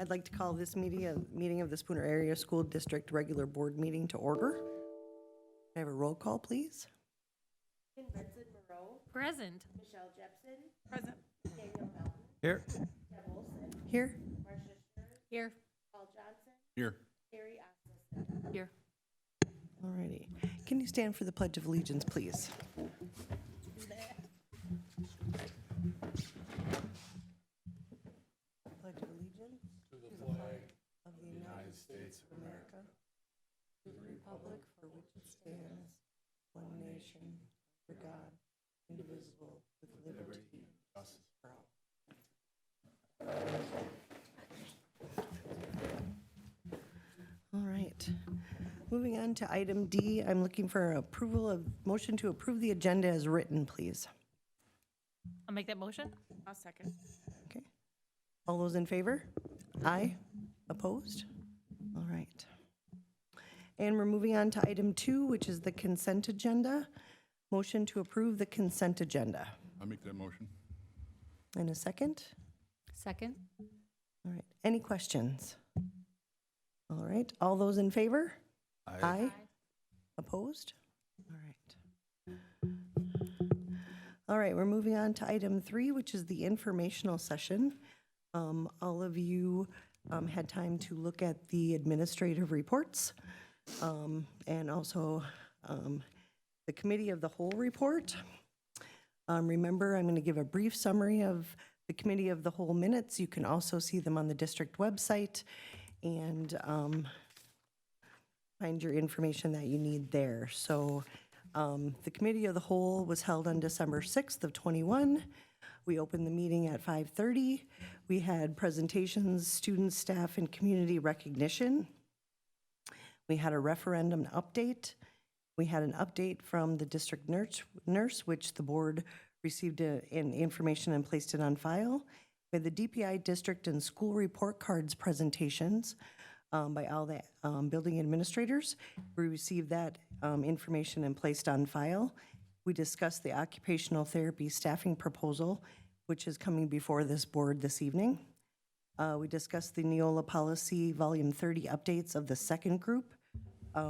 I'd like to call this meeting of the Spooner Area School District Regular Board Meeting to order. Can I have a roll call, please? Benson Moreau. Present. Michelle Jepson. Present. Daniel Melton. Here. Deb Olson. Here. Marcia Scher. Here. Paul Johnson. Here. Carrie Osmond. Here. All righty. Can you stand for the Pledge of Allegiance, please? Pledge of Allegiance To the flag of the United States of America, to the republic for which it stands, one nation, under God, indivisible, with liberty and justice for all. All right. Moving on to item D, I'm looking for motion to approve the agenda as written, please. I'll make that motion. I'll second. Okay. All those in favor? Aye. Opposed? All right. And we're moving on to item 2, which is the consent agenda. Motion to approve the consent agenda. I'll make that motion. And a second? Second. All right. Any questions? All right. All those in favor? Aye. Opposed? All right. All right, we're moving on to item 3, which is the informational session. All of you had time to look at the administrative reports and also the committee of the whole report. Remember, I'm going to give a brief summary of the committee of the whole minutes. You can also see them on the district website and find your information that you need there. So the committee of the whole was held on December 6th of 21. We opened the meeting at 5:30. We had presentations, students, staff, and community recognition. We had a referendum update. We had an update from the district nurse, which the board received in information and placed it on file. We had the DPI district and school report cards presentations by all the building administrators. We received that information and placed on file. We discussed the occupational therapy staffing proposal, which is coming before this board this evening. We discussed the Neola policy volume 30 updates of the second group.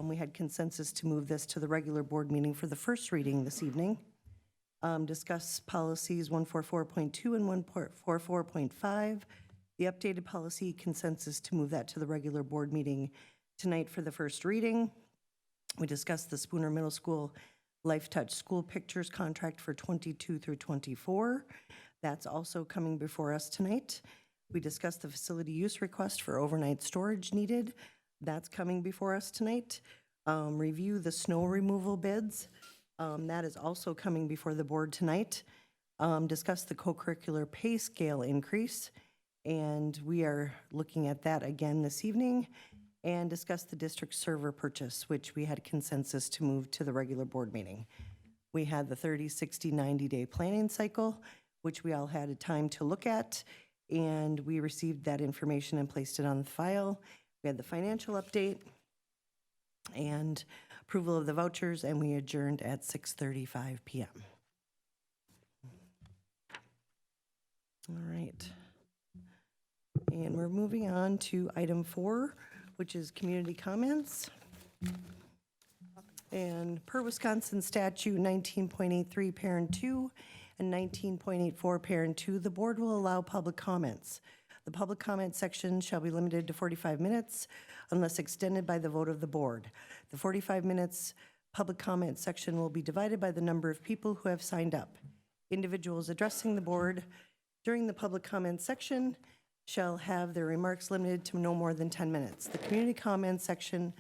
We had consensus to move this to the regular board meeting for the first reading this evening. Discuss policies 144.2 and 144.5. The updated policy consensus to move that to the regular board meeting tonight for the first reading. We discussed the Spooner Middle School Life Touch School Pictures contract for 22 through 24. That's also coming before us tonight. We discussed the facility use request for overnight storage needed. That's coming before us tonight. Review the snow removal bids. That is also coming before the board tonight. Discuss the co-curricular pay scale increase. And we are looking at that again this evening, and discuss the district server purchase, which we had consensus to move to the regular board meeting. We had the 30, 60, 90-day planning cycle, which we all had a time to look at, and we received that information and placed it on the file. We had the financial update and approval of the vouchers, and we adjourned at 6:35 p.m. All right. And we're moving on to item 4, which is community comments. And per Wisconsin statute 19.83 parent 2 and 19.84 parent 2, the board will allow public comments. The public comment section shall be limited to 45 minutes unless extended by the vote of the board. The 45 minutes public comment section will be divided by the number of people who have signed up. Individuals addressing the board during the public comment section shall have their remarks limited to no more than 10 minutes. The community comment section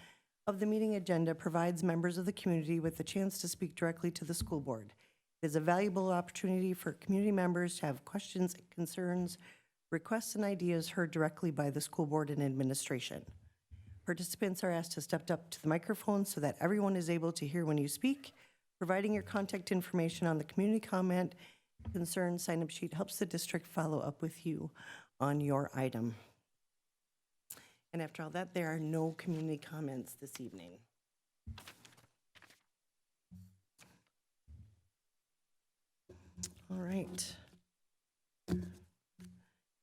of the meeting agenda provides members of the community with the chance to speak directly to the school board. It is a valuable opportunity for community members to have questions, concerns, requests, and ideas heard directly by the school board and administration. Participants are asked to step up to the microphone so that everyone is able to hear when you speak. Providing your contact information on the community comment concern sign-up sheet helps the district follow up with you on your item. And after all that, there are no community comments this evening. All right.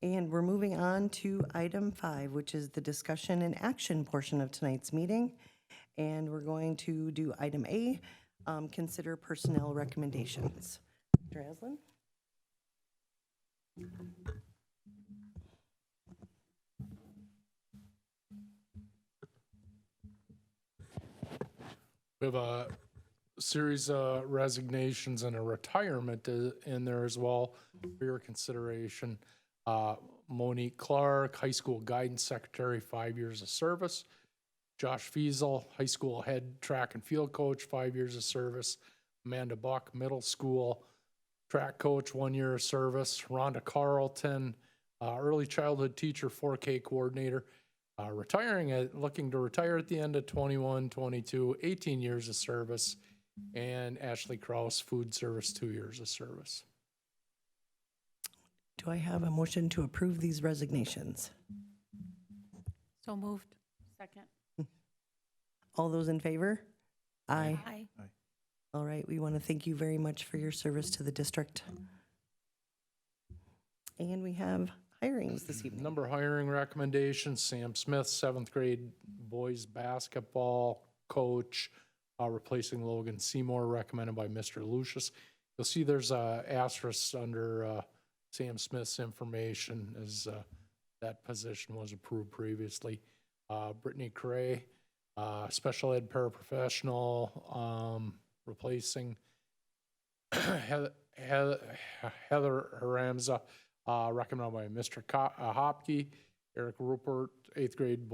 And we're moving on to item 5, which is the discussion and action portion of tonight's meeting. And we're going to do item A, consider personnel recommendations. Dr. Aslan? We have a series of resignations and a retirement in there as well for your consideration. Monique Clark, high school guidance secretary, 5 years of service. Josh Fiesel, high school head track and field coach, 5 years of service. Amanda Buck, middle school track coach, 1 year of service. Rhonda Carlton, early childhood teacher, 4K coordinator. Looking to retire at the end of 21, 22, 18 years of service. And Ashley Kraus, food service, 2 years of service. Do I have a motion to approve these resignations? So moved. Second. All those in favor? Aye. Aye. All right, we want to thank you very much for your service to the district. And we have hirings this evening. Number hiring recommendations: Sam Smith, 7th grade boys basketball coach, replacing Logan Seymour, recommended by Mr. Lucius. You'll see there's a asterisk under Sam Smith's information, as that position was approved previously. Brittany Cray, special ed paraprofessional, replacing Heather Haramza, recommended by Mr. Hopke. Eric Rupert, 8th grade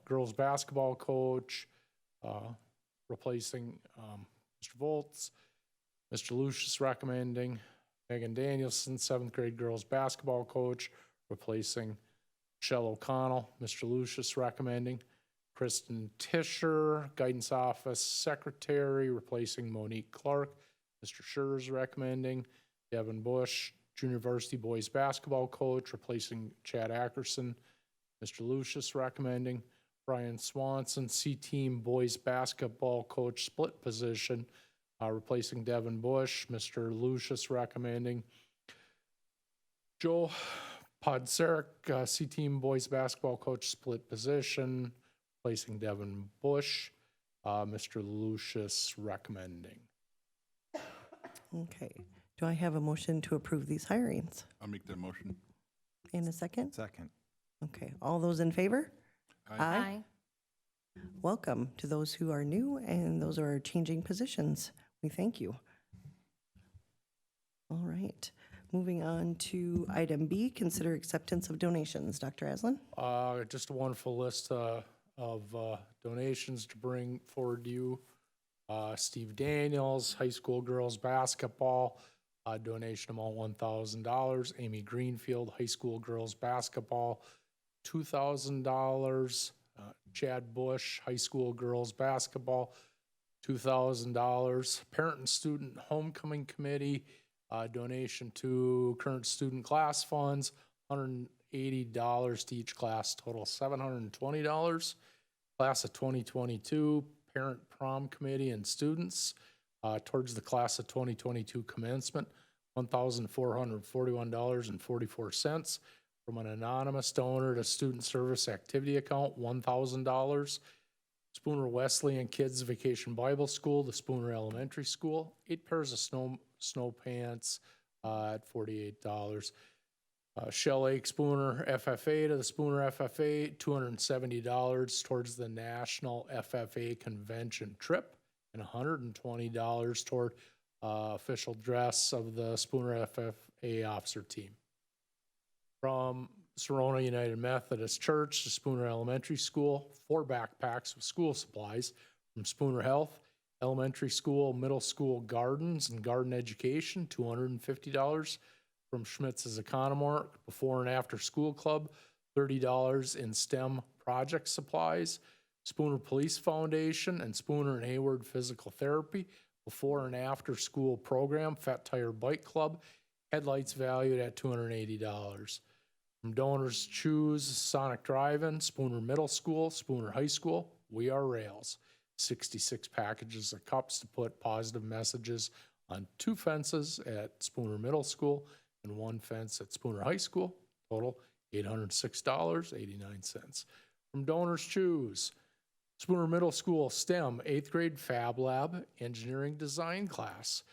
girls basketball coach, replacing Mr. Volts. Mr. Lucius recommending Megan Danielson, 7th grade girls basketball coach, replacing Michelle O'Connell. Mr. Lucius recommending Kristen Tischer, guidance office secretary, replacing Monique Clark. Mr. Schurz recommending Devin Bush, junior varsity boys basketball coach, replacing Chad Ackerson. Mr. Lucius recommending Brian Swanson, C-team boys basketball coach, split position, replacing Devin Bush. Mr. Lucius recommending Joe Podserek, C-team boys basketball coach, split position, replacing Devin Bush. Mr. Lucius recommending. Okay. Do I have a motion to approve these hirings? I'll make that motion. In a second? Second. Okay. All those in favor? Aye. Welcome to those who are new and those who are changing positions. We thank you. All right. Moving on to item B, consider acceptance of donations. Dr. Aslan? Just a wonderful list of donations to bring forward to you. Steve Daniels, high school girls basketball, donation amount $1,000. Amy Greenfield, high school girls basketball, $2,000. Chad Bush, high school girls basketball, $2,000. Parent and student homecoming committee, donation to current student class funds, $180 to each class, total $720. Class of 2022, parent prom committee and students, towards the class of 2022 commencement, $1,441.44. From an anonymous donor to student service activity account, $1,000. Spooner Wesleyan Kids Vacation Bible School, the Spooner Elementary School, 8 pairs of snow pants at $48. Shell Lake Spooner FFA to the Spooner FFA, $270 towards the National FFA Convention trip, and $120 toward official dress of the Spooner FFA officer team. From Serona United Methodist Church to Spooner Elementary School, 4 backpacks with school supplies. From Spooner Health, elementary school, middle school gardens and garden education, $250. From Schmitz's Economart, before and after school club, $30 in STEM project supplies. Spooner Police Foundation and Spooner and Hayward Physical Therapy, before and after school program, Fat Tire Bike Club, headlights valued at $280. From donors choose Sonic Drive-In, Spooner Middle School, Spooner High School, We Are Rails. 66 packages of cups to put positive messages on 2 fences at Spooner Middle School and 1 fence at Spooner High School. total $806.89. From donors choose Spooner Middle School STEM 8th grade Fab Lab Engineering Design class,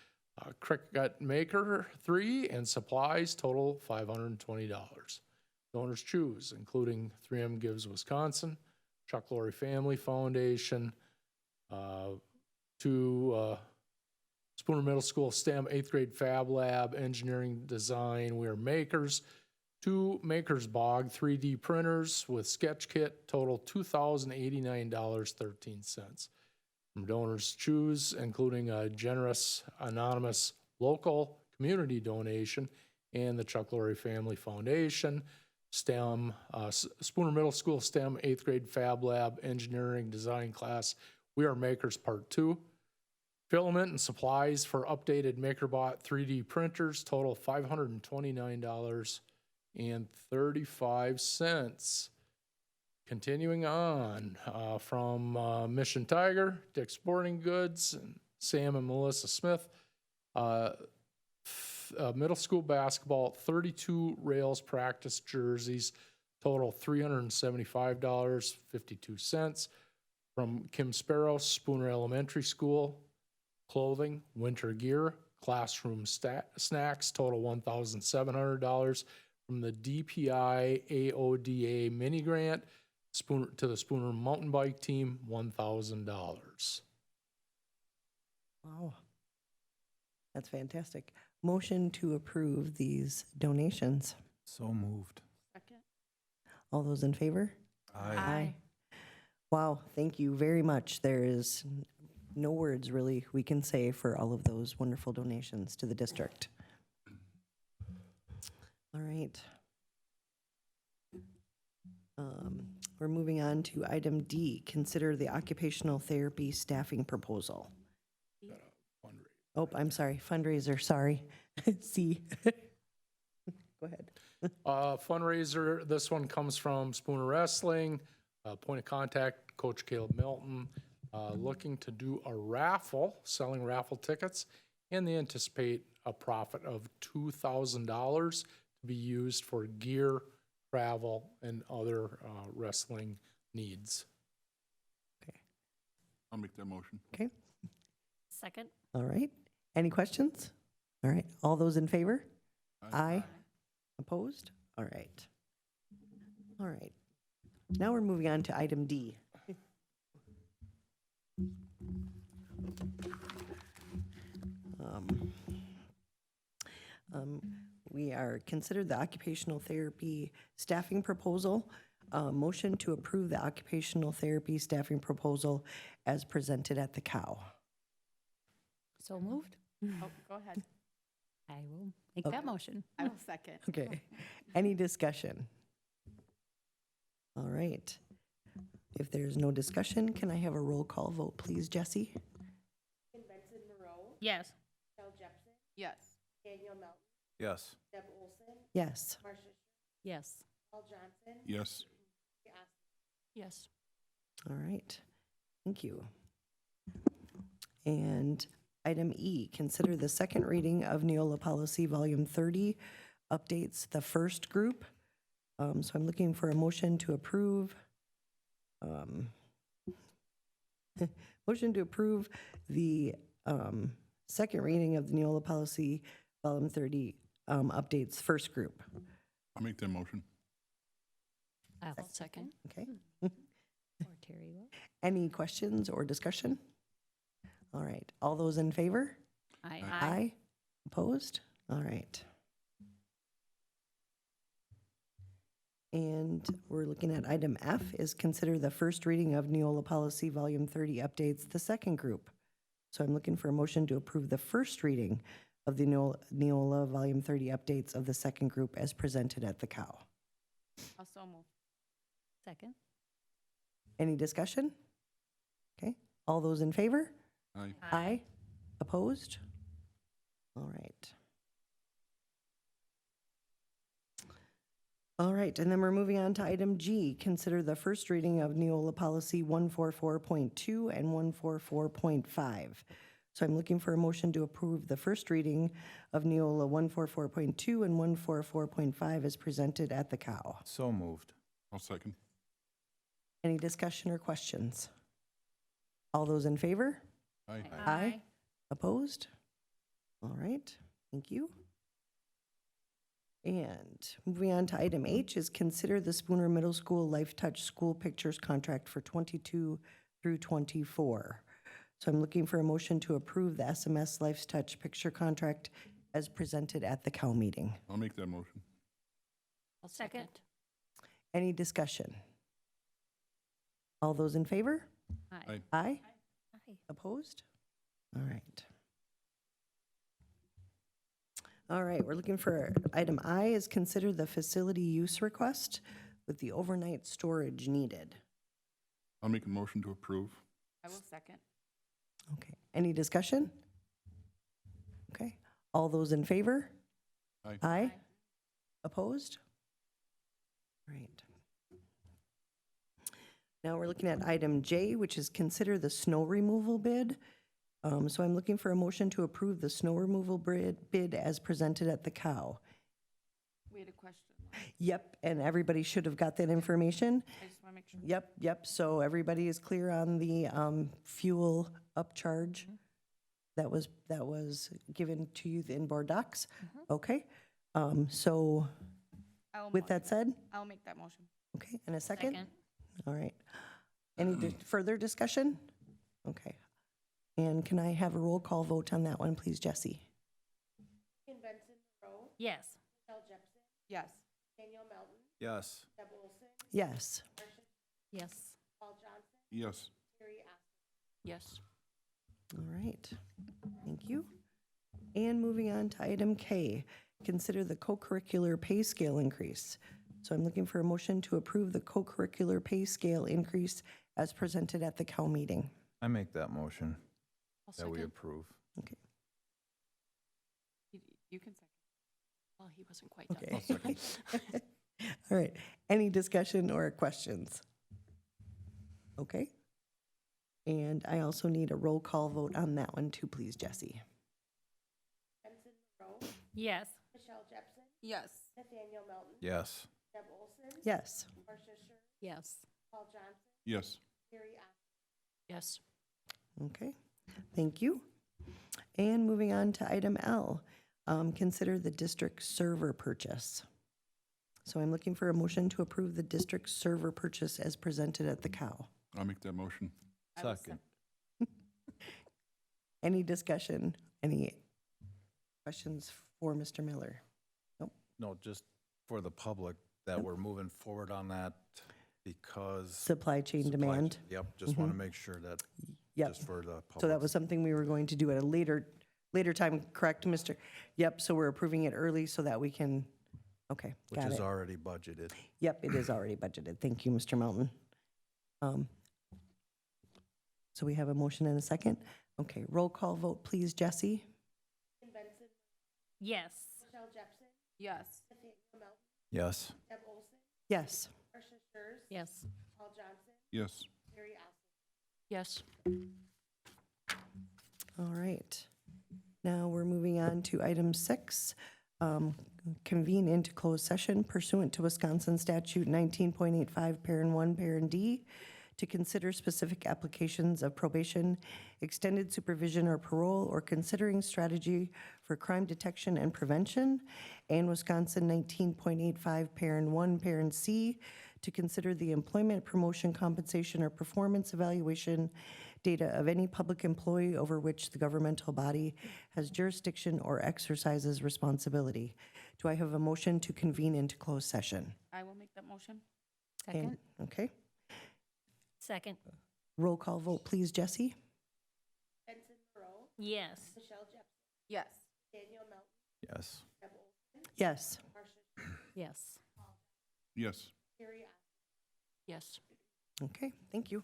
Cricut Maker 3 and supplies total $520. Donors choose, including 3M Gives Wisconsin, Chuck Lorre Family Foundation, to Spooner Middle School STEM 8th grade Fab Lab Engineering Design. We are makers. 2 Makers Bog 3D printers with sketch kit, total $2,089.13. From donors choose, including a generous anonymous local community donation and the Chuck Lorre Family Foundation. STEM, Spooner Middle School STEM 8th grade Fab Lab Engineering Design class. We are Makers Part 2. Filament and supplies for updated MakerBot 3D printers, total $529.35. Continuing on, from Mission Tiger, Dick's Sporting Goods, and Sam and Melissa Smith, middle school basketball, 32 rails practice jerseys, total $375.52. From Kim Sparrow, Spooner Elementary School, clothing, winter gear, classroom snacks, total $1,700. From the DPI AODA mini grant, Spooner to the Spooner mountain bike team, $1,000. Wow. That's fantastic. Motion to approve these donations. So moved. Second. All those in favor? Aye. Wow, thank you very much. There is no words really we can say for all of those wonderful donations to the district. All right. We're moving on to item D, consider the occupational therapy staffing proposal. Oh, I'm sorry, fundraiser, sorry. C. Go ahead. Fundraiser, this one comes from Spooner Wrestling. Point of contact, Coach Caleb Milton, looking to do a raffle, selling raffle tickets, and they anticipate a profit of $2,000 to be used for gear, travel, and other wrestling needs. I'll make that motion. Okay, Second? all right. Any questions? All right, all those in favor? Aye. Opposed? All right. All right. Now we're moving on to item D. We are considered the occupational therapy staffing proposal. Motion to approve the occupational therapy staffing proposal as presented at the COW. So moved? Oh, go ahead. I will make that motion. I will second. Okay. Any discussion? All right. If there's no discussion, can I have a roll call vote, please, Jesse? Benson Moreau, Yes. Michelle Jepson, Yes. Daniel Melton, Yes. Deb Olson, Yes. Marcia Yes. Paul Johnson, Yes. Lori Aston. Yes. All right. Thank you. And item E, consider the second reading of Neola Policy Volume 30, updates the first group. So I'm looking for a motion to approve. Motion to approve the second reading of the Neola Policy Volume 30, updates first group. I'll make that motion. I'll second. Okay. Or Terry will. Any questions or discussion? All right. All those in favor? Aye. Aye. Opposed? All right. And we're looking at item F is consider the first reading of Neola Policy Volume 30 updates, the second group. So I'm looking for a motion to approve the first reading of the Neola Volume 30 updates of the second group as presented at the COW. Also move. Second? Any discussion? Okay. All those in favor? Aye. Aye. Opposed? All right. All right, and then we're moving on to item G, consider the first reading of Neola Policy 144.2 and 144.5. So I'm looking for a motion to approve the first reading of Neola 144.2 and 144.5 as presented at the COW. So moved. I'll second. Any discussion or questions? All those in favor? Aye. Aye. Opposed? All right, thank you. And moving on to item H is consider the Spooner Middle School Life Touch School Pictures contract for 22 through 24. So I'm looking for a motion to approve the SMS Life Touch picture contract as presented at the COW meeting. I'll make that motion. I'll second. Any discussion? All those in favor? Aye. Aye. Aye. Opposed? All right. All right, we're looking for item I is consider the facility use request with the overnight storage needed. I'll make a motion to approve. I will second. Okay, any discussion? Okay, all those in favor? Aye. Aye. Opposed? All right. Now we're looking at item J, which is consider the snow removal bid. So I'm looking for a motion to approve the snow removal bid as presented at the COW. We had a question. Yep, and everybody should have got that information. I just want to make sure. Yep, so everybody is clear on the fuel upcharge that was given to you in board docs? Okay, so with that said, I'll make that motion. okay, and a second? Second. All right. Any further discussion? Okay. And can I have a roll call vote on that one, please, Jesse? Yes. Yes. Yes. Yes. Yes. Yes. Yes. All right, thank you. And moving on to item K, consider the co-curricular pay scale increase. So I'm looking for a motion to approve the co-curricular pay scale increase as presented at the COW meeting. I make that motion I'll that we second. approve. Okay. You can second. Well, he wasn't quite done. Okay. I'll second. All right, any discussion or questions? Okay. And I also need a roll call vote on that one too, please, Jesse. Yes. Yes. Yes. Yes. Yes. Yes. Yes. Okay, thank you. And moving on to item L, consider the district server purchase. So I'm looking for a motion to approve the district server purchase as presented at the COW. I'll make that motion. I will Second. Any discussion, any questions for Mr. Miller? No, just for the public that we're moving forward on that because. Supply chain supply demand? chain- Yep, just want to make sure that, Yep, just for the public. so that was something we were going to do at a later time, correct, Mr.? Yep, so we're approving it early so that we can, okay, Which got is it. already budgeted. Yep, it is already budgeted. Thank you, Mr. Melton. So we have a motion and a second. Okay, roll call vote, please, Jesse. Yes. Yes. Yes. Yes. Yes. Yes. Yes. All right. Now we're moving on to item 6, convene into closed session pursuant to Wisconsin Statute 19.85, Parent 1, Parent D, to consider specific applications of probation, extended supervision or parole, or considering strategy for crime detection and prevention, and Wisconsin 19.85, Parent 1, Parent C, to consider the employment, promotion, compensation, or performance evaluation data of any public employee over which the governmental body has jurisdiction or exercises responsibility. Do I have a motion to convene into closed session? I will make that motion. Second. And- Okay. Second. Roll call vote, please, Jesse. Yes. Yes. Yes. Yes. Yes. Yes. Yes. Okay, thank you.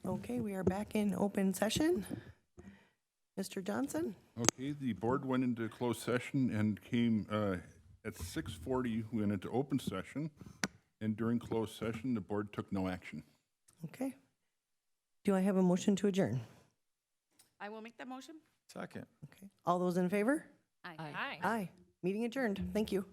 Okay, we are back in open session. Mr. Johnson? Okay, the board went into closed session and came At 6:40, we went into open session, and during closed session, the board took no action. Okay. Do I have a motion to adjourn? I will make that motion. Second. Okay. All those in favor? Aye. Aye. Meeting adjourned. Thank you.